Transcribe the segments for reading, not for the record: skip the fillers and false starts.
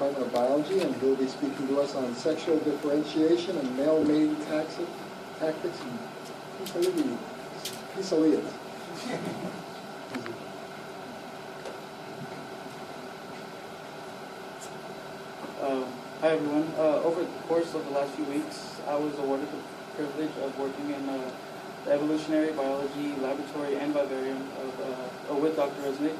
Department of Biology, and he'll be speaking to us on sexual differentiation and male mating tactics and pisolias. Hi everyone. Over the course of the last few weeks, I was awarded the privilege of working in the evolutionary biology laboratory and vivarium with Dr. Resnick,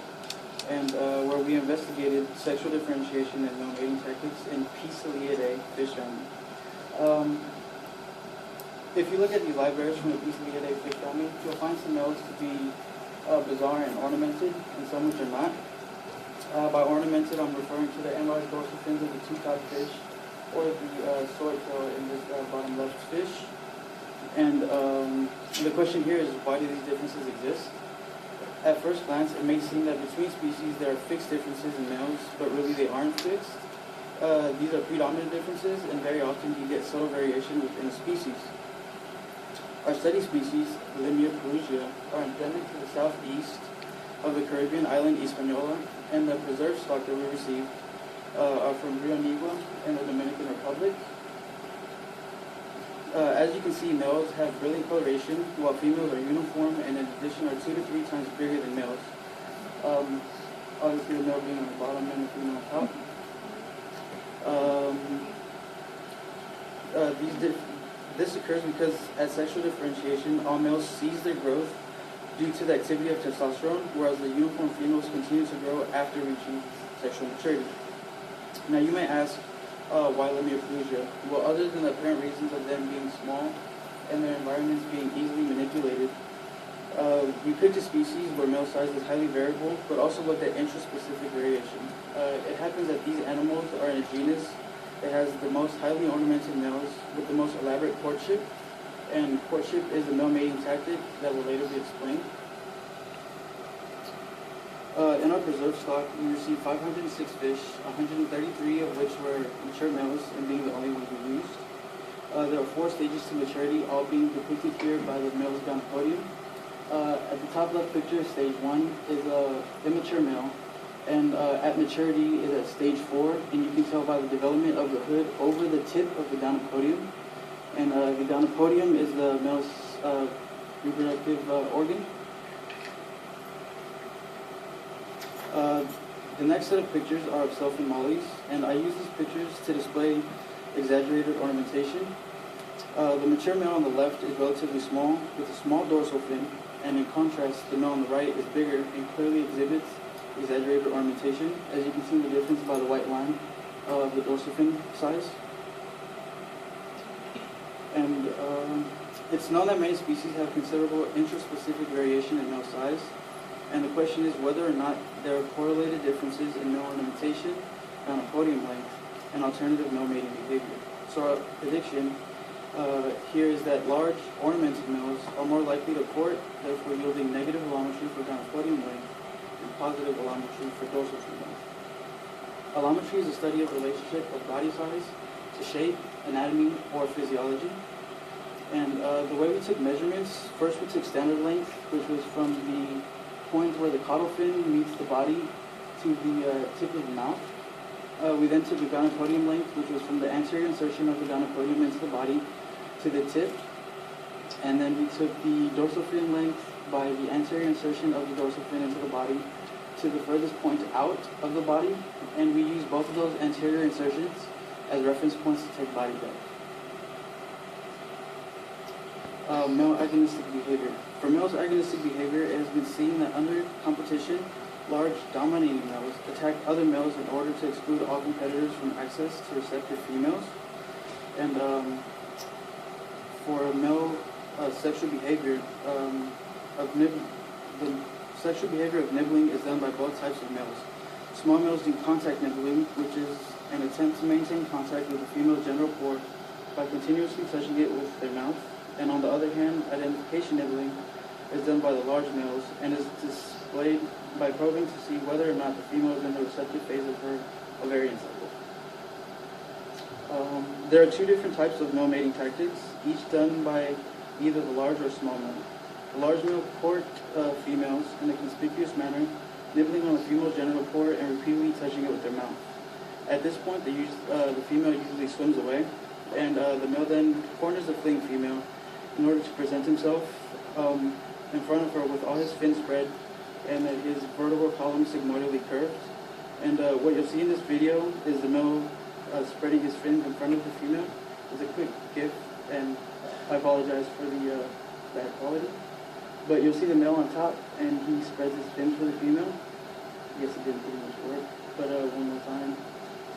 and where we investigated sexual differentiation and male mating tactics in Pisoliidae fish family. If you look at the live bears from the Pisoliidae fish family, you'll find some males to be bizarre and ornamented, and some which are not. By ornamented, I'm referring to the analyzed dorsal fins of the two-toed fish, or the swordtail in this bottom left fish. And the question here is, why do these differences exist? At first glance, it may seem that between species there are fixed differences in males, but really they aren't fixed. These are predominant differences, and very often you get subtle variation within a species. Our study species, Limia perugia, are endemic to the southeast of the Caribbean island Hispaniola, and the preserved stock that we received are from Rio Negro and the Dominican Republic. As you can see, males have brilliant coloration, while females are uniform and in addition are 2 to 3 times bigger than males. Obviously the male being on the bottom and the female on top. This occurs because at sexual differentiation, all males cease their growth due to the activity of testosterone, whereas the uniform females continue to grow after reaching sexual maturity. Now you may ask, why Limia perugia? Well, other than the apparent reasons of them being small and their environments being easily manipulated, we picked a species where male size is highly variable, but also looked at intraspecific variation. It happens that these animals are in a genus that has the most highly ornamented males with the most elaborate courtship, and courtship is a male mating tactic that will later be explained. In our preserved stock, we received 506 fish, 133 of which were mature males, and being the only ones we used. There are 4 stages to maturity, all being depicted here by the male's gynapodium. At the top left picture, stage 1 is an immature male, and at maturity is at stage 4, and you can tell by the development of the hood over the tip of the gynapodium. And the gynapodium is the male's reproductive organ. The next set of pictures are of self and mollies, and I use these pictures to display exaggerated ornamentation. The mature male on the left is relatively small, with a small dorsal fin, and in contrast, the male on the right is bigger and clearly exhibits exaggerated ornamentation, as you can see the difference by the white line of the dorsal fin size. And it's known that many species have considerable intraspecific variation in male size, and the question is whether or not there are correlated differences in male ornamentation, gynapodium length, and alternative male mating behavior. So our prediction here is that large ornamented males are more likely to court, therefore yielding negative allometry for gynapodium length and positive allometry for dorsal fin length. Allometry is a study of relationship of body size to shape, anatomy, or physiology. And the way we took measurements, first we took standard length, which was from the point where the caudal fin meets the body to the tip of the mouth. We then took the gynapodium length, which was from the anterior insertion of the gynapodium into the body to the tip. And then we took the dorsal fin length by the anterior insertion of the dorsal fin into the body to the furthest point out of the body. And we used both of those anterior insertions as reference points to take body depth. Male agonistic behavior. For males' agonistic behavior, it has been seen that under competition, large dominating males attack other males in order to exclude all competitors from access to receptive females. And for male sexual behavior the sexual behavior of nibbling is done by both types of males. Small males do contact nibbling, which is an attempt to maintain contact with the female's genital pore by continuously touching it with their mouth. And on the other hand, identification nibbling is done by the large males and is displayed by probing to see whether or not the female is in the receptive phase of her ovarian cycle. There are 2 different types of male mating tactics, each done by either the large or small male. The large male court females in a conspicuous manner, nibbling on the female's genital pore and repeatedly touching it with their mouth. At this point, the female usually swims away, and the male then corners the fleeing female in order to present himself in front of her with all his fins spread and his vertebral column sigmoidally curved. And what you'll see in this video is the male spreading his fins in front of the female. It's a quick GIF, and I apologize for the bad quality. But you'll see the male on top, and he spreads his fins for the female. I guess it didn't pretty much work, but one more time,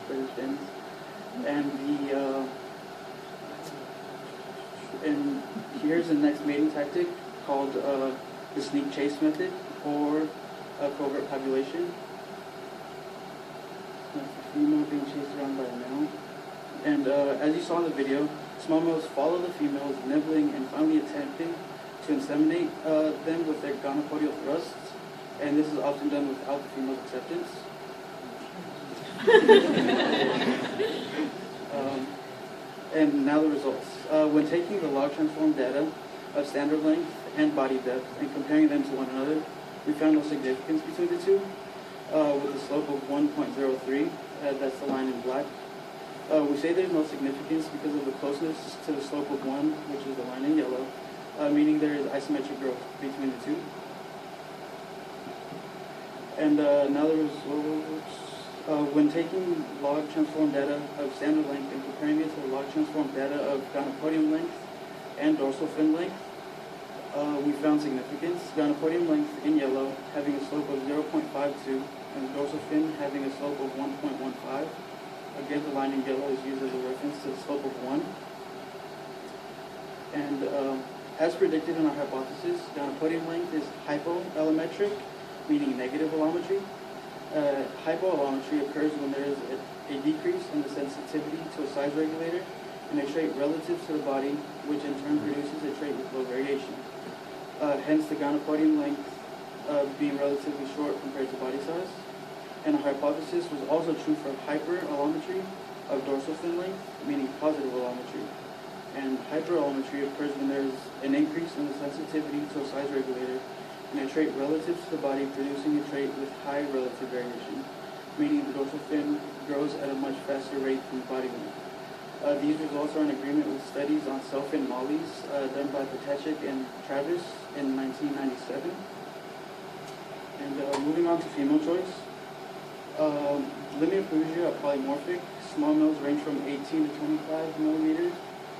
spread his fins. And here's the next mating tactic called the sneak chase method, or covert copulation. That's the female being chased around by a male. And as you saw in the video, small males follow the females, nibbling and finally attempting to inseminate them with their gonopodial thrusts. And this is often done without the female's acceptance. And now the results. When taking the log transform data of standard length and body depth and comparing them to one another, we found no significance between the two, with a slope of 1.03, that's the line in black. We say there's no significance because of the closeness to the slope of 1, which is the line in yellow, meaning there is isometric growth between the two. And now the results. When taking log transform data of standard length and comparing it to the log transform data of gonopodium length and dorsal fin length, we found significance. Gonopodium length in yellow having a slope of 0.52 and the dorsal fin having a slope of 1.15. Again, the line in yellow is used as a reference to the slope of 1. And as predicted in our hypothesis, gonopodium length is hypoallometric, meaning negative allometry. Hypoallometry occurs when there is a decrease in the sensitivity to a size regulator in a trait relative to the body, which in turn produces a trait with low variation. Hence the gonopodium length being relatively short compared to body size. And our hypothesis was also true for hyperallometry of dorsal fin length, meaning positive allometry. And hyperallometry occurs when there is an increase in the sensitivity to a size regulator in a trait relative to the body, producing a trait with high relative variation, meaning the dorsal fin grows at a much faster rate than body length. These results are in agreement with studies on cell-fin mollies done by Patachik and Travis in 1997. And moving on to female choice. Limia are polymorphic. Small males range from 18 to 25 millimeters.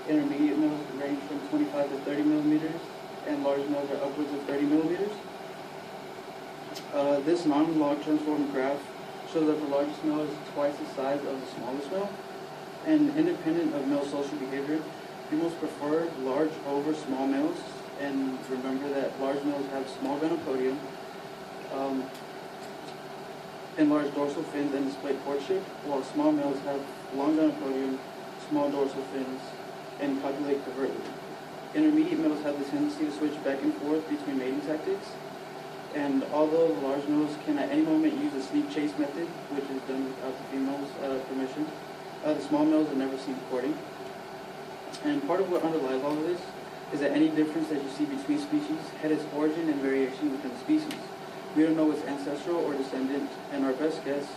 Intermediate males range from 25 to 30 millimeters. And large males are upwards of 30 millimeters. This non-log transformed graph shows that the largest male is twice the size of the smallest male. And independent of male social behavior, females prefer large over small males. And remember that large males have small gonopodium, and large dorsal fins and displayed courtship, while small males have long gonopodium, small dorsal fins, and copulate covertly. Intermediate males have the tendency to switch back and forth between mating tactics, and although the large males can at any moment use the sneak chase method, which is done without the female's permission, the small males are never seen courting. And part of what underlies all of this is that any difference that you see between species had its origin and variation within the species. We don't know its ancestral or descendant, and our best guess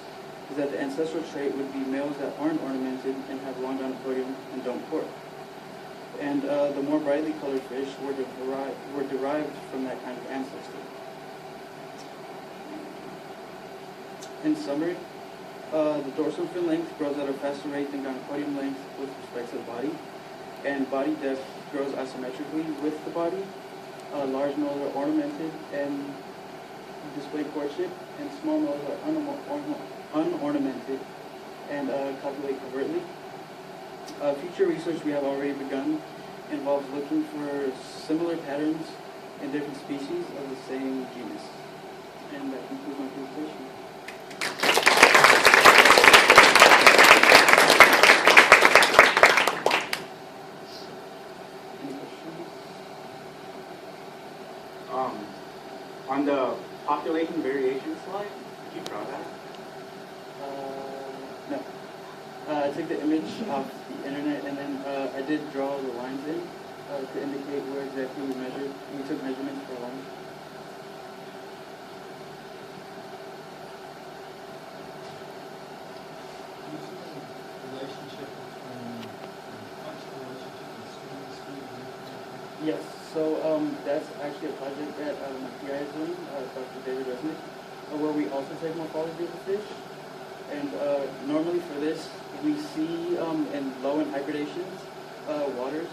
is that the ancestral trait would be males that aren't ornamented and have long gonopodium and don't court. And the more brightly colored fish were derived from that kind of ancestor. In summary, the dorsal fin length grows at a faster rate than gonopodium length with respect to the body, and body depth grows isometrically with the body. Large males are ornamented and display courtship, and small males are unornamented and copulate covertly. Future research we have already begun involves looking for similar patterns in different species of the same genus. And that concludes my presentation. Any questions? On the population variation slide, did you draw that? No. I took the image off the internet, and then I did draw the lines in to indicate where exactly we took measurements for lines. You Yes, so that's actually a project that my PI is doing, Dr. David Resnick, where we also take morphology of the fish. And normally for this, we see in low in hybridation waters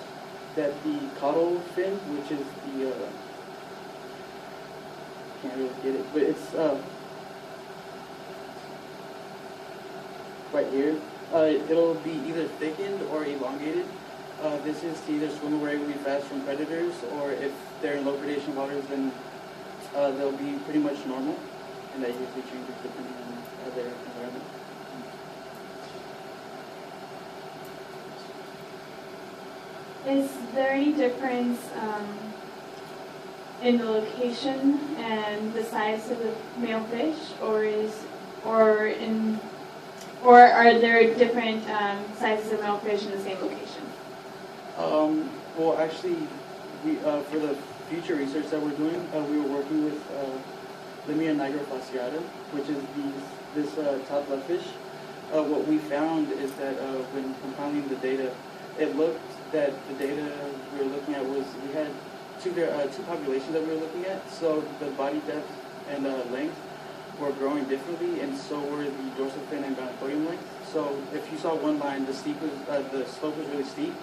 that the caudal fin, which is the, can't really get it, but it's right here. It'll be either thickened or elongated. This is to either swim away really fast from predators, or if they're in low predation waters, then they'll be pretty much normal, and that usually changes depending on their environment. Is there any difference in the location and the size of the male fish, or are there different sizes of male fish in the same location? Well, actually, we for the future research that we're doing, we were working with Limia nigra fasciata, which is this top left fish. What we found is that when compiling the data, it looked that the data we were looking at was, we had two populations that we were looking at. So the body depth and length were growing differently, and so were the dorsal fin and gonopodium length. So if you saw one line, the slope was really steep.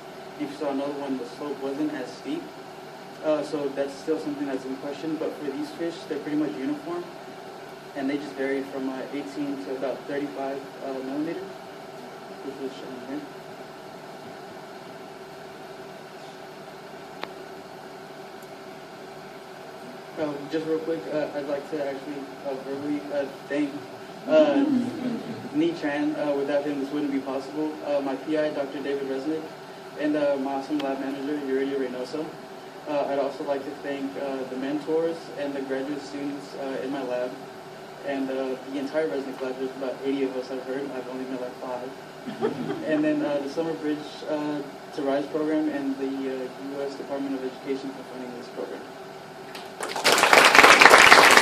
If you saw another one, the slope wasn't as steep. So that's still something that's in question. But for these fish, they're pretty much uniform, and they just vary from 18 to about 35 millimeters, which is shown here. Just real quick, I'd like to actually verbally thank Ni Tran. Without him, this wouldn't be possible. My PI, Dr. David Resnick, and my awesome lab manager, Yuridia Reynoso. I'd also like to thank the mentors and the graduate students in my lab, and the entire Resnick lab. There's about 80 of us, I've heard. I've only met like 5. And then the Summer Bridge to Rise program and the U.S. Department of Education for funding this program.